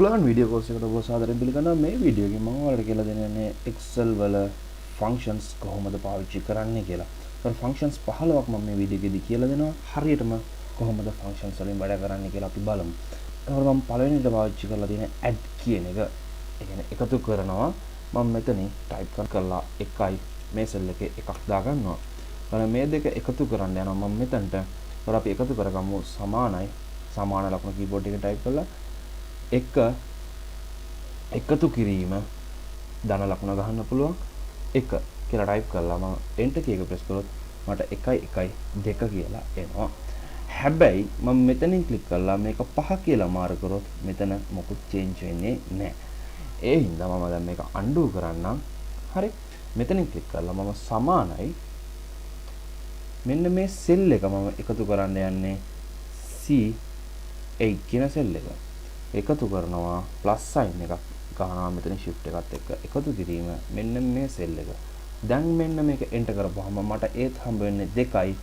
Flearn video course එකට ඔබ සාදරයෙන් පිළිගන්නවා. මේ වීඩියෝ එකේ මම ඔයාලට කියලා දෙන්නේ Excel වල functions කොහොමද පාවිච්චි කරන්නේ කියලා. ඒතර functions 15ක් මම මේ වීඩියෝ එකේදී කියලා දෙනවා. හරියටම කොහොමද functions වලින් වැඩ කරන්නේ කියලා අපි බලමු. ඒතර මම පළවෙනිට පාවිච්චි කරලා තියෙන add කියන එක. ඒ කියන්නේ එකතු කරනවා. මම මෙතනින් type කරලා එකයි මේ cell එකේ එකක් දාගන්නවා. ඊළඟ මේ දෙක එකතු කරන්න යනවා මම මෙතනට. ඒතර අපි එකතු කරගමු සමානයි. සමාන ලකුණ keyboard එකේ type කරලා එක එකතු කිරීම ධන ලකුණ ගහන්න පුළුවන් එක කියලා ටයිප් කරලා මම enter කී එක ප්‍රෙස් කරොත් මට 1 1 2 කියලා එනවා. හැබැයි මම මෙතනින් ක්ලික් කරලා මේක 5 කියලා මාරු කරොත් මෙතන මොකුත් change වෙන්නේ නැහැ. ඒ හින්දා මම දැන් මේක undo කරන්නම්. හරි. මෙතනින් ක්ලික් කරලා මම සමානයි මෙන්න මේ cell එක මම එකතු කරන්න යන්නේ C8 කියන cell එක. එකතු කරනවා plus sign එකක් ගන්නවා මෙතන shift එකත් එක්ක එකතු කිරීම මෙන්න මේ cell එක. දැන් මෙන්න මේක enter කරපුවාම මට ඒත් හම්බ වෙන්නේ 2යි.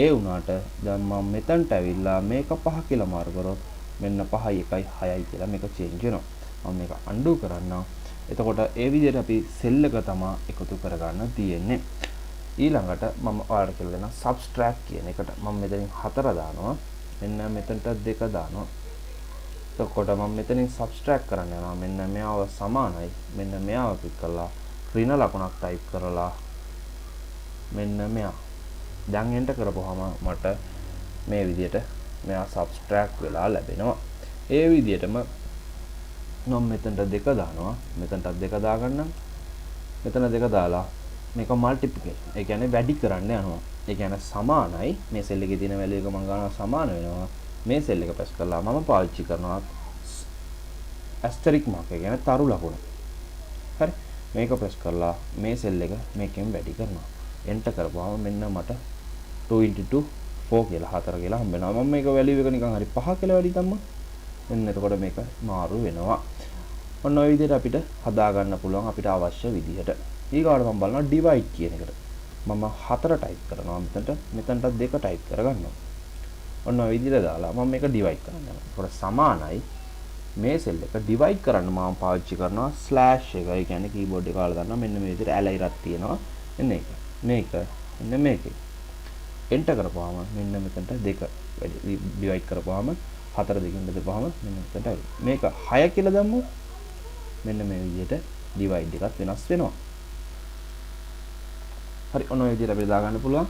ඒ වුණාට දැන් මම මෙතනට ඇවිල්ලා මේක 5 කියලා මාරු කරොත් මෙන්න 5යි 1යි 6යි කියලා මේක change වෙනවා. මම මේක undo කරන්නම්. එතකොට ඒ විදිහට අපි cell එක තමයි එකතු කරගන්න තියෙන්නේ. ඊළඟට මම ඔයාලට කියලා දෙනවා subtract කියන එකට. මම මෙතනින් 4 දානවා. මෙන්න මෙතනට 2 දානවා. එතකොට මම මෙතනින් subtract කරන්න යනවා. මෙන්න මෙයාව සමානයි. මෙන්න මෙයාව ක්ලික් කරලා ඍණ ලකුණක් type කරලා මෙන්න මෙයා. දැන් enter කරපුවාම මට මේ විදිහට මෙයා subtract වෙලා ලැබෙනවා. ඒ විදිහටම මම මෙතනට 2 දානවා. මෙතනටත් 2 දාගන්නම්. මෙතන 2 දාලා මේක multiplication. ඒ කියන්නේ වැඩි කරන්න යනවා. ඒ කියන්නේ සමානයි මේ cell එකේ තියෙන value එක මම ගන්නවා සමාන වෙනවා. මේ cell එක press කරලා මම පාවිච්චි කරනවා asterisk mark එක කියන්නේ තරු ලකුණ. හරි. මේක press කරලා මේ cell එක මේකෙන් වැඩි කරනවා. enter කරපුවාම මෙන්න මට 2 * 2 4 කියලා 4 කියලා හම්බ වෙනවා. මම මේක value එක නිකන් හරි 5 කියලා වැඩි දැම්මා. මෙන්න එතකොට මේක මාරු වෙනවා. ඔන්න ඔය විදිහට අපිට හදා ගන්න පුළුවන් අපිට අවශ්‍ය විදිහට. ඊගාට මම බලනවා divide කියන එකට. මම 4 type කරනවා මෙතනටත් 2 type කරගන්නවා. ඔන්න ඔය විදිහට දාලා මම මේක divide කරන්න යනවා. ඒකට සමානයි මේ cell එක divide කරන්න මම පාවිච්චි කරනවා slash එක. ඒ කියන්නේ keyboard එක කාලා ගන්නවා. මෙන්න මේ විදිහට ඇල ඉරක් තියෙනවා. එන්න එක. මේක. මෙන්න මේකේ. enter කරපුවාම මෙන්න මෙතනට 2 divide කරපුවාම 4 දෙකින් බෙදපුවාම මෙන්න මෙතනට ඇවිල්ලා. මේක 6 කියලා දැම්මොත් මෙන්න මේ විදිහට divide එකත් වෙනස් වෙනවා. හරි. ඔන්න ඔය විදිහට අපිට දාගන්න පුළුවන්.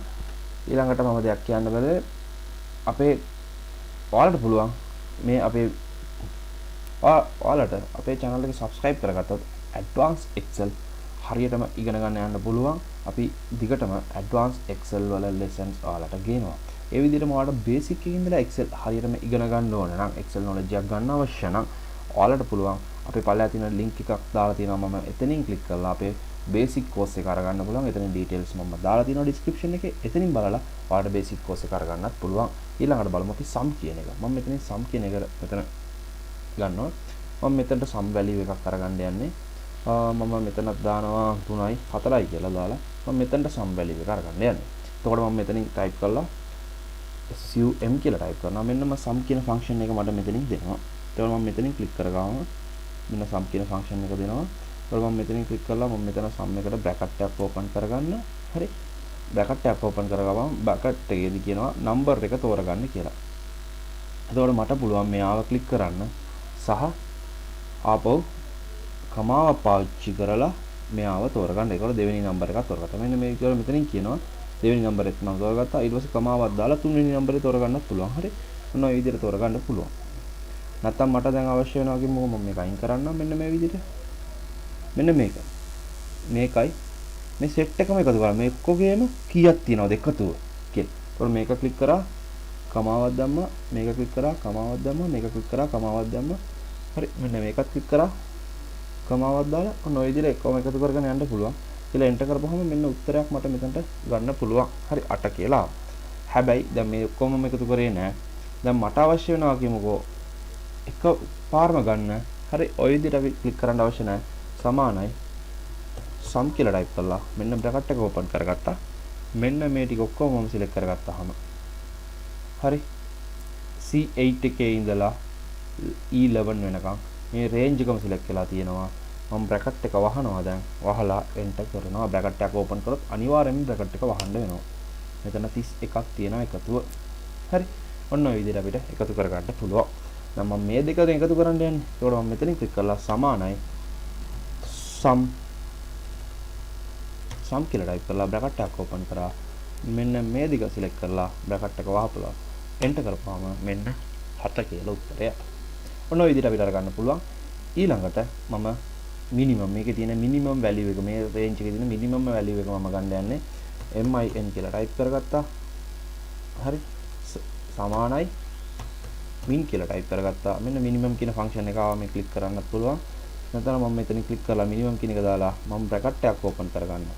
ඊළඟට මම දෙයක් කියන්න බෑ. අපේ ඔයාලට පුළුවන් මේ අපේ ඔයාලට අපේ channel එක subscribe කරගත්තොත් advanced excel හරියටම ඉගෙන ගන්න යන්න පුළුවන්. අපි දිගටම advanced excel වල lessons ඔයාලට ගේනවා. ඒ විදිහටම ඔයාලට basic එකේ ඉඳලා excel හරියටම ඉගෙන ගන්න ඕන නම් excel knowledge එකක් ගන්න අවශ්‍ය නම් ඔයාලට පුළුවන් අපේ පල්ලෙහා තියෙන link එකක් දාලා තියෙනවා. මම එතනින් click කරලා අපේ basic course එක අරගන්න පුළුවන්. එතන details මම දාලා තියෙනවා description එකේ. එතනින් බලලා ඔයාලට basic course එක අරගන්නත් පුළුවන්. ඊළඟට බලමු අපි sum කියන එක. මම මෙතනින් sum කියන එක මෙතන ගන්නවා. මම මෙතනට sum value එකක් අරගන්න යන්නේ. මම මෙතනත් දානවා 3යි 4යි කියලා දාලා මම මෙතනට sum value එක අරගන්න යන්නේ. එතකොට මම මෙතනින් type කරලා sum කියලා type කරනවා. මෙන්න මම sum කියන function එක මට මෙතනින් දෙනවා. එතකොට මම මෙතනින් click කරගාම මෙන්න sum කියන function එක දෙනවා. එතකොට මම මෙතනින් click කරලා මම මෙතන sum එකට bracket එකක් open කරගන්න. හරි. bracket එකක් open කරගාම bracket එකේදී කියනවා number එක තෝරගන්න කියලා. එතකොට මට පුළුවන් මෙයාව click කරන්න සහ ආපහු කමාව පාවිච්චි කරලා මෙයාව තෝරගන්න. ඒකවල දෙවෙනි නම්බර් එකක් තෝරගත්තා. මෙන්න මේක කියලා මෙතනින් කියනවා දෙවෙනි නම්බර් එක මම තෝරගත්තා. ඊට පස්සේ කමාවක් දාලා තුන්වෙනි නම්බරේ තෝරගන්නත් පුළුවන්. හරි. මොන ඔය විදිහට තෝරගන්න පුළුවන්. නැත්තම් මට දැන් අවශ්‍ය වෙනවා කිව්වම මම මේක අයින් කරන්නම් මෙන්න මේ විදිහට. මෙන්න මේක. මේකයි මේ සෙට් එකම එකතු කරලා මේ ඔක්කොගේම කීයක් තියෙනවද එකතුව කියලා. ඒතකොට මේක ක්ලික් කරා කමාවක් දැම්මා. මේක ක්ලික් කරා කමාවක් දැම්මා. මේක ක්ලික් කරා කමාවක් දැම්මා. හරි. මෙන්න මේකත් ක්ලික් කරා කමාවක් දාලා ඔන්න ඔය විදිහට එකම එකතු කරගෙන යන්න පුළුවන්. කියලා එන්ටර් කරපුවම මෙන්න උත්තරයක් මට මෙතනට ගන්න පුළුවන්. හරි 8 කියලා. හැබැයි දැන් මේ ඔක්කොම එකතු කරේ නෑ. දැන් මට අවශ්‍ය වෙනවා කියමුකෝ එක පාරම ගන්න. හරි ඔය විදිහට අපි ක්ලික් කරන්න අවශ්‍ය නෑ. සමානයි sum කියලා type කරලා මෙන්න bracket එක open කරගත්තා. මෙන්න මේ ටික ඔක්කොම මම select කරගත්තාම හරි C8 එකේ ඉඳලා E11 වෙනකම් මේ රේන්ජ් එකම සිලෙක්ට් වෙලා තියෙනවා. මම බ්‍රැකට් එක වහනවා දැන්. වහලා එන්ටර් කරනවා. බ්‍රැකට් එක ඕපන් කරොත් අනිවාර්යයෙන්ම බ්‍රැකට් එක වහන්න වෙනවා. මෙතන 31ක් තියෙනවා එකතුව. හරි. ඔන්න ඔය විදිහට අපිට එකතු කරගන්න පුළුවන්. දැන් මම මේ දෙක එකතු කරන්න යන්නේ. ඒකට මම මෙතනින් ක්ලික් කරලා සමානයි sum කියලා ටයිප් කරලා බ්‍රැකට් එකක් ඕපන් කරා. මෙන්න මේ දිග සිලෙක්ට් කරලා බ්‍රැකට් එක වහපුවා. එන්ටර් කරපුවාම මෙන්න 7 කියලා උත්තරය. ඔන්න ඔය විදිහට අපිට අරගන්න පුළුවන්. ඊළඟට මම මිනිමම් මේකේ තියෙන මිනිමම් වැලියු එක මේ රේන්ජ් එකේ තියෙන මිනිමම් වැලියු එක මම ගන්න යන්නේ min කියලා ටයිප් කරගත්තා. හරි. සමානයි min කියලා ටයිප් කරගත්තා. මෙන්න මිනිමම් කියන ෆන්ක්ෂන් එක ආවම ක්ලික් කරන්නත් පුළුවන්. නැත්නම් මම මෙතනින් ක්ලික් කරලා මිනිමම් කියන එක දාලා මම බ්‍රැකට් එකක් ඕපන් කරගන්නවා.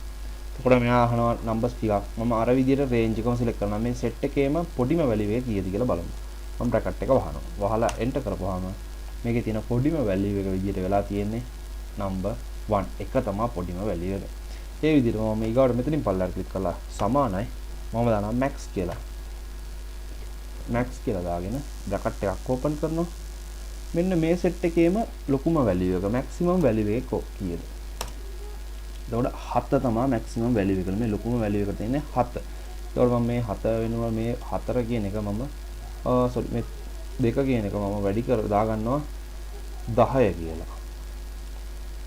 එතකොට මෙයා අහනවා නම්බර්ස් ටිකක්. මම අර විදිහට රේන්ජ් එකම සිලෙක්ට් කරනවා. මේ සෙට් එකේම පොඩිම වැලියු එක කීයද කියලා බලමු. මම බ්‍රැකට් එක වහනවා. වහලා එන්ටර් කරපුවාම මේකේ තියෙන පොඩිම වැලියු එක විදිහට වෙලා තියෙන්නේ number 1. එක තමයි පොඩිම වැලියු එක. ඒ විදිහට මම ඊගාවට මෙතනින් පල්ලෙහාට ක්ලික් කරලා සමානයි මම දානවා max කියලා. max කියලා දාගෙන බ්‍රැකට් එකක් ඕපන් කරනවා. මෙන්න මේ සෙට් එකේම ලොකුම වැලියු එක maximum වැලියු එක කීයද? එතකොට 7 තමයි maximum වැලියු එක. මේ ලොකුම වැලියු එක තියෙන්නේ 7. එතකොට මම මේ 7 වෙනුව මේ 4 කියන එක මම sorry මේ 2 කියන එක මම වැඩි කර දා ගන්නවා 10 කියලා.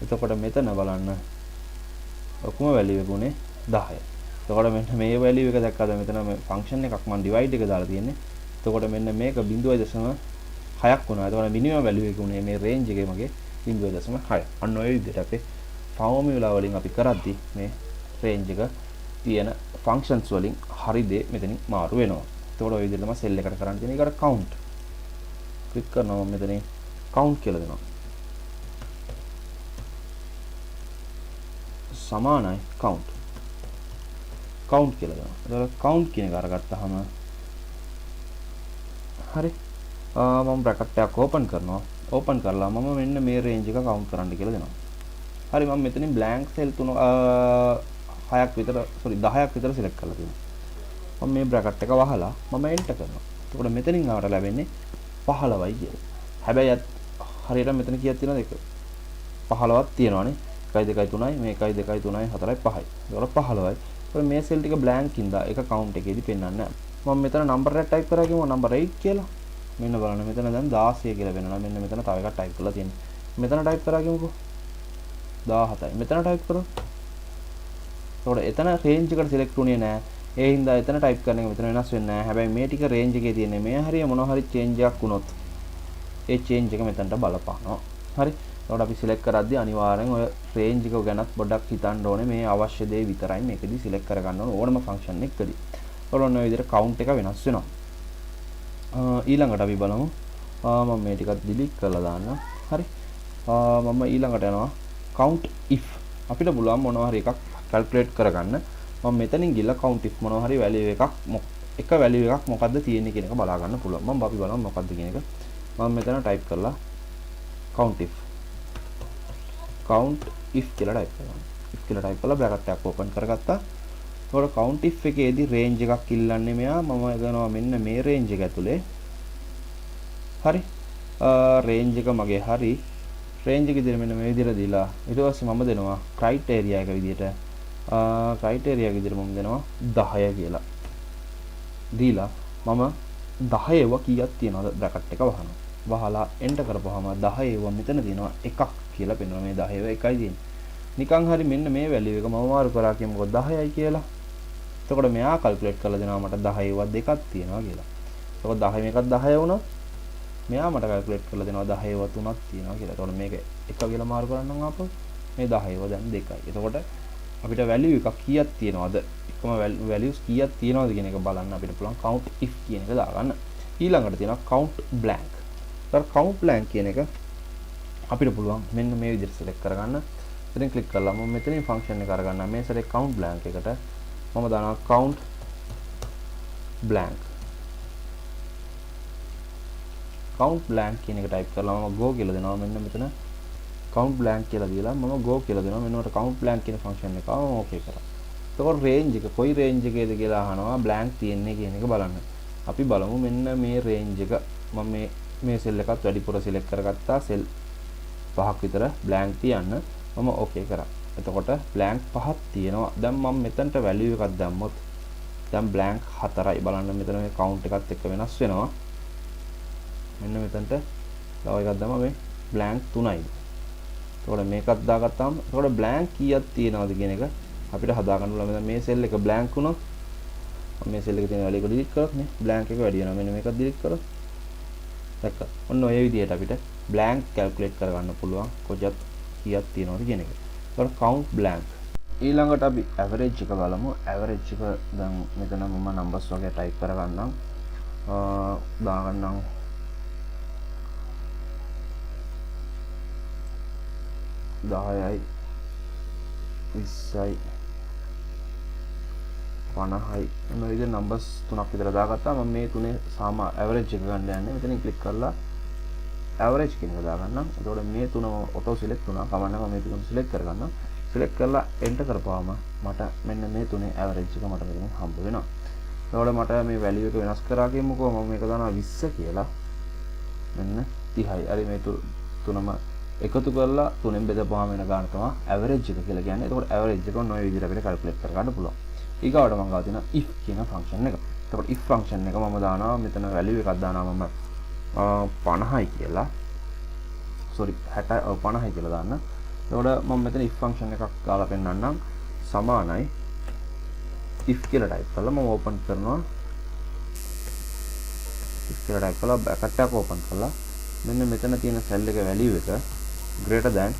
එතකොට මෙතන බලන්න ලොකුම වැලියු එක උනේ 10. එතකොට මෙන්න මේ වැලියු එක දැක්කද මෙතන මේ ෆන්ක්ෂන් එකක් මම ඩිවයිඩ් එක දාලා තියෙන්නේ. එතකොට මෙන්න මේක 0.6ක් වුණා. එතකොට මිනිමම් වැලියු එක උනේ මේ රේන්ජ් එකේ මගේ 0.6. අන්න ඔය විදිහට අපේ ෆෝමියුලා වලින් අපි කරද්දි මේ රේන්ජ් එක තියෙන ෆන්ක්ෂන්ස් වලින් හරි දේ මෙතනින් මාරු වෙනවා. එතකොට ඔය විදිහට තමයි සෙල් එකට කරන්න තියෙන්නේ. ඒකට count ක්ලික් කරනවා මෙතනින් count කියලා දෙනවා. සමානයි count කියලා දෙනවා. එතකොට count කියන එක අරගත්තාම හරි. මම බ්‍රැකට් එකක් ඕපන් කරනවා. ඕපන් කරලා මම මෙන්න මේ රේන්ජ් එක count කරන්න කියලා දෙනවා. හරි මම මෙතනින් blank cell 6ක් විතර sorry 10ක් විතර select කරලා තියෙනවා. මම මේ බ්‍රැකට් එක වහලා මම enter කරනවා. එතකොට මෙතනින් ආවට ලැබෙන්නේ 15යි කියලා. හැබැයි හරියට මෙතන කීයක් තියෙනවද? 15ක් තියෙනවානේ. 1 2 3යි මේ 1 2 3යි 4යි 5යි. ඒකට 15යි. ඒකට මේ සෙල් ටික blank ඉඳලා ඒක count එකේදී පෙන්වන්නේ නැහැ. මම මෙතන number එක type කරා කියමු number 8 කියලා. මෙන්න බලන්න මෙතන දැන් 16 කියලා වෙනවා. මෙන්න මෙතන තව එකක් type කරලා තියෙනවා. මෙතන type කරා කියමුකෝ 17යි. මෙතන type කරොත් ඒකට එතන range එකට select වුණේ නැහැ. ඒ හින්දා එතන type කරන එක මෙතන වෙනස් වෙන්නේ නැහැ. හැබැයි මේ ටික range එකේ තියෙන්නේ මේ හරිය මොනවා හරි change එකක් වුණොත් ඒ change එක මෙතනට බලපානවා. හරි. එතකොට අපි select කරද්දී අනිවාර්යෙන් ඔය range එක ගැනත් පොඩ්ඩක් හිතන්න ඕනේ. මේ අවශ්‍ය දේ විතරයි මේකෙදි select කරගන්න ඕන ඕනම function එකකදී. ඒතකොට ඔන්න ඔය විදිහට count එක වෙනස් වෙනවා. ඊළඟට අපි බලමු. මම මේ ටිකත් delete කරලා දාන්න. හරි. මම ඊළඟට යනවා count if. අපිට පුළුවන් මොනවා හරි එකක් calculate කරගන්න. මම මෙතනින් ගිහලා count if මොනවා හරි value එකක් එක value එකක් මොකද්ද තියෙන්නේ කියන එක බලා ගන්න පුළුවන්. මම අපි බලමු මොකද්ද කියන එක. මම මෙතන type කරලා count if කියලා type කරනවා. if කියලා type කරලා bracket එකක් open කරගත්තා. ඒකට count if එකේදී range එකක් ඉල්ලන්නේ මෙයා. මම යනවා මෙන්න මේ range එක ඇතුලේ. හරි. range එක මගේ හරි. range එක විදිහට මෙන්න මේ විදිහට දීලා ඊට පස්සේ මම දෙනවා criteria එක විදිහට criteria එක විදිහට මම දෙනවා 10 කියලා. දීලා මම 10ව කීයක් තියනවද bracket එක වහනවා. වහලා enter කරපුවාම 10ව මෙතන තියෙනවා එකක් කියලා පෙන්වනවා. මේ 10ව එකයි තියෙන්නේ. නිකන් හරි මෙන්න මේ value එක මම මාරු කරා කියමුකෝ 10යි කියලා. එතකොට මෙයා calculate කරලා දෙනවා මට 10ව දෙකක් තියෙනවා කියලා. එතකොට 10 මේකත් 10 වුණා. මෙයා මට calculate කරලා දෙනවා 10ව තුනක් තියෙනවා කියලා. එතකොට මේක එක කියලා මාරු කරන්නම් ආපහු. මේ 10ව දැන් 2යි. එතකොට අපිට value එකක් කීයක් තියෙනවද? එකම values කීයක් තියෙනවද කියන එක බලන්න අපිට පුළුවන් count if කියන එක දාගන්න. ඊළඟට තියෙනවා count blank. ඒතර count blank කියන එක අපිට පුළුවන් මෙන්න මේ විදිහට select කරගන්න. ඉතින් click කරලා මම මෙතනින් function එක අරගන්න. මේ සැරේ count blank එකට මම දානවා count blank. count blank කියන එක type කරලා මම go කියලා දෙනවා. මෙන්න මෙතන count blank කියලා දීලා මම go කියලා දෙනවා. මෙන්න මට count blank කියන function එක ආවම okay කරා. එතකොට range එක කොයි range එකේද කියලා අහනවා blank තියෙන්නේ කියන එක බලන්න. අපි බලමු මෙන්න මේ range එක මම මේ cell එකත් වැඩිපුර select කරගත්තා. cell 5ක් විතර blank තියන්න මම okay කරා. එතකොට blank 5ක් තියෙනවා. දැන් මම මෙතනට value එකක් දැම්මොත් දැන් blank 4යි බලන්න මෙතන මේ count එකත් එක්ක වෙනස් වෙනවා. මෙන්න මෙතනට තව එකක් දැම්මම මේ blank 3යි. එතකොට මේකත් දාගත්තාම එතකොට blank කීයක් තියෙනවද කියන එක අපිට හදා ගන්න ඕන. මේ cell එක blank වුණොත් මේ cell එකේ තියෙන value එක delete කරොත් නේ blank එක වැඩි වෙනවා. මෙන්න මේකත් delete කරොත් දැක්කා. ඔන්න ඔය විදිහට අපිට blank calculate කරගන්න පුළුවන් කොහොමද කීයක් තියෙනවද කියන එක. එතකොට count blank. ඊළඟට අපි average එක බලමු. average එක දැන් මෙතන මම numbers වගේ type කරගන්නම්. දාගන්නම් 10යි 20යි 50යි මේ විදිහේ numbers තුනක් විතර දාගත්තා. මම මේ තුනේ average එක ගන්න යන්නේ. මෙතනින් click කරලා average කියන එක දාගන්නම්. එතකොට මේ තුන auto select වුණා. කමන්න මම මේ තුන select කරගන්නම්. select කරලා enter කරපුවාම මට මෙන්න මේ තුනේ average එක මට මෙතනින් හම්බ වෙනවා. එතකොට මට මේ value එක වෙනස් කරා කියමුකෝ. මම මේක දානවා 20 කියලා. මෙන්න 30යි. හරි මේ තුනම එකතු කරලා තුනෙන් බෙදපුවාම වෙන ගාන තමයි average එක කියලා කියන්නේ. එතකොට average එක ඔන්න ඔය විදිහට අපිට calculate කරගන්න පුළුවන්. ඊගාවට මම ගාව තියෙන if කියන function එක. එතකොට if function එක මම දානවා මෙතන value එකක් දානවා මම 50යි කියලා. sorry 50යි කියලා දාන්න. එතකොට මම මෙතන if function එකක් දාලා පෙන්නන්නම්. සමානයි if කියලා type කරලා මම open කරනවා. if කියලා type කරලා bracket එක open කරලා මෙන්න මෙතන තියෙන cell එක value එක greater than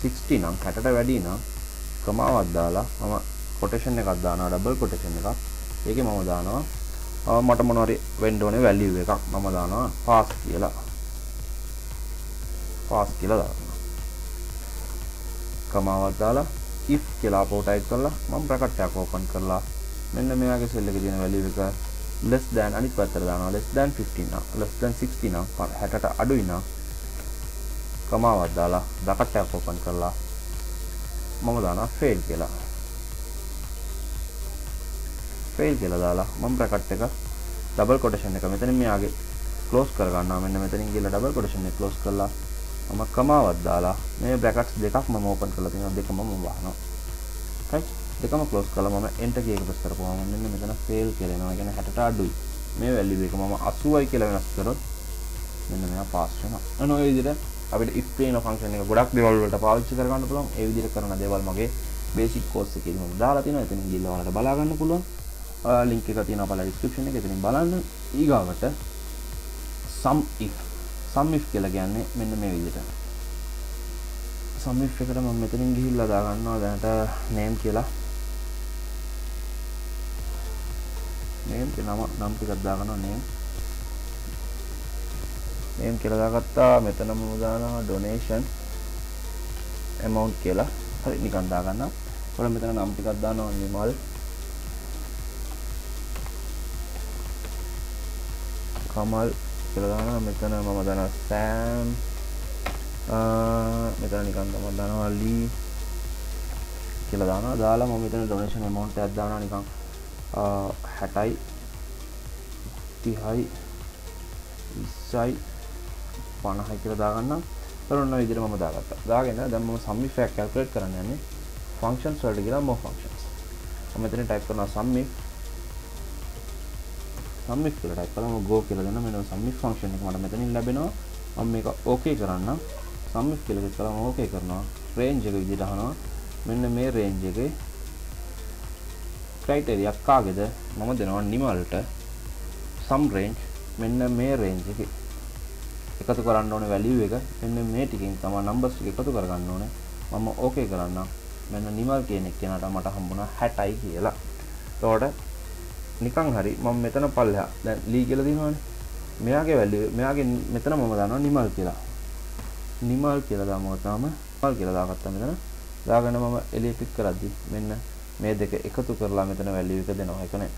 60 නම් 60ට වැඩි නම් කමාවක් දාලා මම quotation එකක් දානවා double quotation එකක්. ඒකේ මම දානවා මට මොනවාරි වෙන්න ඕනේ value එකක් මම දානවා pass කියලා. pass කියලා දානවා. කමාවක් දාලා if කියලා අපෝ type කරලා මම bracket එකක් open කරලා මෙන්න මෙයාගේ cell එකේ තියෙන value එක less than අනිත් පැත්තට දානවා less than 15 නම් less than 60 නම් 60ට අඩුයි නම් කමාවක් දාලා bracket එකක් open කරලා මම දානවා fail කියලා. fail කියලා දාලා මම bracket එක double quotation එක මෙතන මෙයාගේ close කරගන්නවා. මෙන්න මෙතනින් ගිහලා double quotation එක close කරලා මම කමාවක් දාලා මේ brackets දෙකක් මම open කරලා තියෙනවා. දෙකම මම වහනවා. right දෙකම close කරලා මම enter key එක press කරපුවාම මෙන්න මෙතන fail කියලා එනවා. ඒ කියන්නේ 60ට අඩුයි. මේ value එක මම 80යි කියලා වෙනස් කරොත් මෙන්න මෙයා pass වෙනවා. අන්න ඔය විදිහට අපිට if කියන function එක ගොඩක් දේවල් වලට පාවිච්චි කරගන්න පුළුවන්. ඒ විදිහට කරන දේවල් මගේ basic course එකේදී මම දාලා තියෙනවා. එතනින් ගිහලා ඔයාලට බලා ගන්න පුළුවන්. link එක තියෙනවා බලලා description එකේ. එතනින් බලන්න. ඊගාවට sum if කියලා කියන්නේ මෙන්න මේ විදිහට. sum if එකට මම මෙතනින් ගිහිල්ලා දා ගන්නවා දැනට name කියලා. name නම් ටිකක් දා ගන්නවා name කියලා දාගත්තා. මෙතන මම දානවා donation amount කියලා. හරි නිකන් දා ගන්නවා. ඊට මෙතන නම් ටිකක් දානවා නිමල් කමල් කියලා දානවා. මෙතන මම දානවා සෑම් මෙතන නිකන් තමයි දානවා ලී කියලා දානවා. දාලා මම මෙතන donation amount එකක් දානවා නිකන් 60යි 30යි 20යි 50යි කියලා දාගන්නම්. ඔන්න ඔය විදිහට මම දාගත්තා. දාගෙන දැන් මම sum if එක calculate කරන්න යන්නේ functions වලට ගිහලා more functions. මම මෙතන type කරනවා sum if කියලා type කරලා මම go කියලා දෙනවා. මෙන්න sum if function එක මට මෙතනින් ලැබෙනවා. මම මේක okay කරන්නම්. sum if කියලා click කරලා මම okay කරනවා. range එක විදිහට අහනවා. මෙන්න මේ range එකේ criteria කාගේද මම දෙනවා නිමල්ට sum range මෙන්න මේ range එකේ එකතු කරන්න ඕනේ value එක මෙන්න මේ ටිකෙන් තමයි numbers ටික එකතු කරගන්න ඕනේ. මම okay කරන්නම්. මෙන්න නිමල් කියන එක්කෙනාට මට හම්බුණා 60යි කියලා. එතකොට නිකන් හරි මම මෙතන පල්ලෙහා දැන් ලී කියලා දිනවනේ. මෙයාගේ value මෙයාගේ මෙතන මම දානවා නිමල් කියලා. නිමල් කියලා දාමු තාම නිමල් කියලා දාගත්තා මෙතන. දාගෙන මම එළිය ක්ලික් කරද්දි මෙන්න මේ දෙක එකතු කරලා මෙතන value එක දෙනවා. ඒ කියන්නේ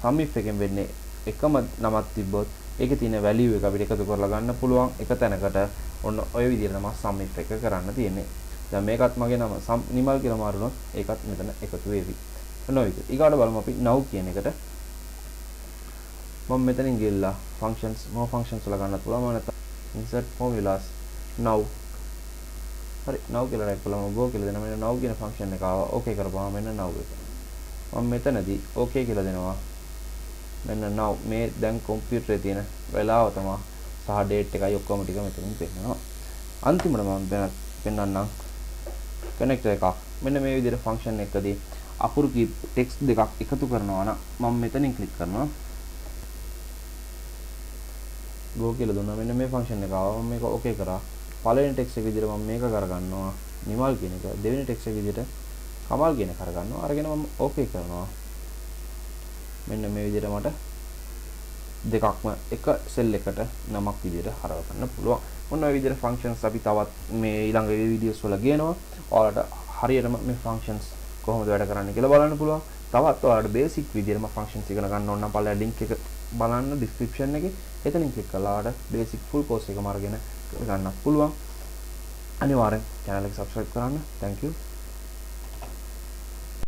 sum if එකෙන් වෙන්නේ එකම නමක් තිබ්බොත් ඒකේ තියෙන value එක අපිට එකතු කරලා ගන්න පුළුවන් එක තැනකට. ඔන්න ඔය විදිහට තමයි sum if එක කරන්න තියෙන්නේ. දැන් මේකත් මගේ නම නිමල් කියලා මාරුනොත් ඒකත් මෙතන එකතු වෙවි. ඔන්න ඔය විදිහට. ඊගාට බලමු අපි now කියන එකට. මම මෙතනින් ගිහලා functions more functions වල ගන්නත් පුළුවන්. මම නැත්නම් insert formulas now හරි now කියලා ටයිප් කළාම go කියලා දෙනවා. මෙන්න now කියන ෆන්ක්ෂන් එක ආවා. okay කරපුවාම මෙන්න now එක. මම මෙතනදී okay කියලා දෙනවා. මෙන්න now මේ දැන් කම්පියුටරේ තියෙන වෙලාව තමයි සහ date එකයි ඔක්කොම ටික මෙතනින් පෙන්නනවා. අන්තිමට මම පෙන්නන්නම් connector එකක්. මෙන්න මේ විදිහට ෆන්ක්ෂන් එකකදී අකුරු කී ටෙක්ස්ට් දෙකක් එකතු කරනවා නම් මම මෙතනින් ක්ලික් කරනවා. go කියලා දුන්නා. මෙන්න මේ ෆන්ක්ෂන් එක ආවා. මම මේක okay කරා. පළවෙනි ටෙක්ස්ට් එක විදිහට මම මේක කරගන්නවා. නිමල් කියන එක. දෙවෙනි ටෙක්ස්ට් එක විදිහට කමල් කියන එක කරගන්නවා. අරගෙන මම okay කරනවා. මෙන්න මේ විදිහට මට දෙකක්ම එක සෙල් එකට නමක් විදිහට හරව ගන්න පුළුවන්. මොන ඔය විදිහට ෆන්ක්ෂන්ස් අපි තවත් මේ ඊළඟ වීඩියෝස් වල ගේනවා. ඔයාලට හරියටම මේ ෆන්ක්ෂන්ස් කොහොමද වැඩ කරන්නේ කියලා බලන්න පුළුවන්. තවත් ඔයාලට බේසික් විදිහටම ෆන්ක්ෂන්ස් ඉගෙන ගන්න ඕන නම් පළවෙනි ලින්ක් එක බලන්න ඩිස්ක්‍රිප්ෂන් එකේ. එතනින් ක්ලික් කරලා ඔයාලට බේසික් ෆුල් කෝස් එකම අරගෙන ගන්නත් පුළුවන්. අනිවාර්යෙන් channel එක subscribe කරන්න. Thank you.